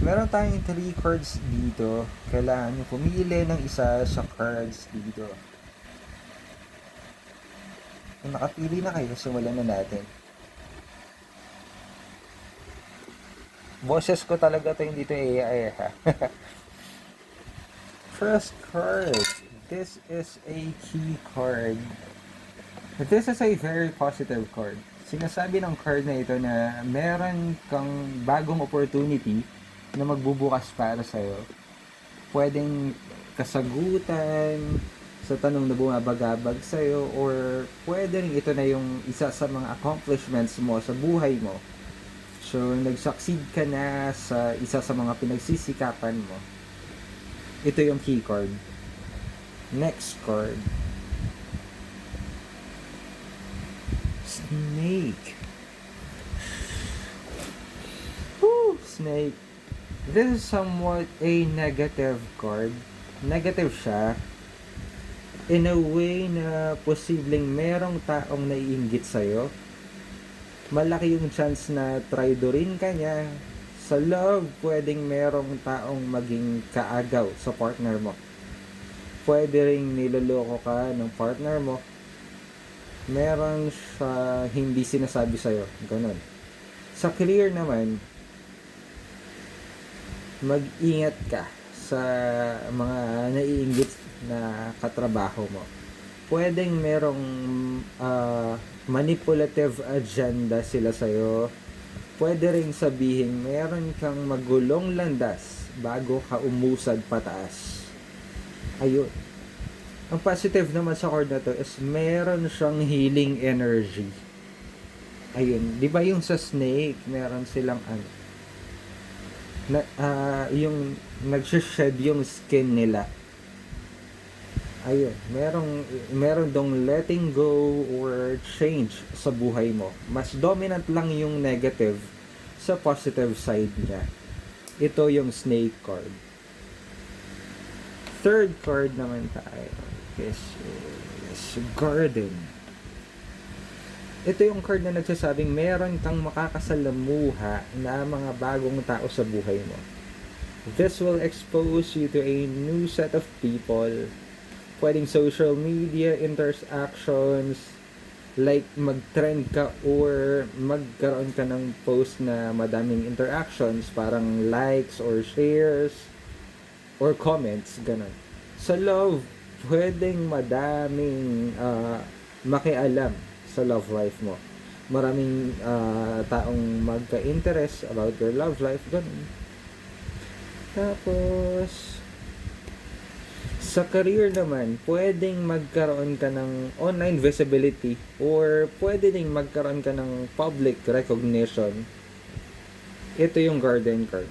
Meron tayong 3 cards dito. Kailangan nyo pumili ng isa sa cards dito. Kung nakapili na kayo, simulan na natin. Boses ko talaga to, hindi to AI ha. First card. This is a key card. This is a very positive card. Sinasabi ng card na ito na meron kang bagong opportunity na magbubukas para sa'yo. Pwedeng kasagutan sa tanong na bumabagabag sa'yo, or pwede rin ito na yung isa sa mga accomplishments mo sa buhay mo. So, nag-succeed ka na sa isa sa mga pinagsisikapan mo. Ito yung key card. Next card. Snake. Woo! Snake. This is somewhat a negative card. Negative siya. In a way na posibleng merong taong naiinggit sa'yo. Malaki yung chance na traidorin ka niya. Sa love, pwedeng merong taong maging kaagaw sa partner mo. Pwede ring niloloko ka ng partner mo. Meron siya hindi sinasabi sa'yo. Ganon. Sa career naman, mag-ingat ka sa mga naiinggit na katrabaho mo. Pwedeng merong manipulative agenda sila sa'yo. Pwede ring sabihin meron kang magulong landas bago ka umusad pataas. Ayun. Ang positive naman sa card na to is meron siyang healing energy. Ayun. Di ba yung sa snake, meron silang yung nagsished yung skin nila. Ayun, meron dong letting go or change sa buhay mo. Mas dominant lang yung negative sa positive side niya. Ito yung snake card. Third card naman tayo is garden. Ito yung card na nagsasabing meron kang makakasalamuha na mga bagong tao sa buhay mo. This will expose you to a new set of people. Pwedeng social media interactions, like mag-trend ka or magkaroon ka ng post na madaming interactions, parang likes or shares or comments, ganun. Sa love, pwedeng madaming makialam sa love life mo. Maraming taong magka-interest about your love life, ganun. Tapos, sa career naman, pwedeng magkaroon ka ng online visibility or pwede ding magkaroon ka ng public recognition. Ito yung garden card.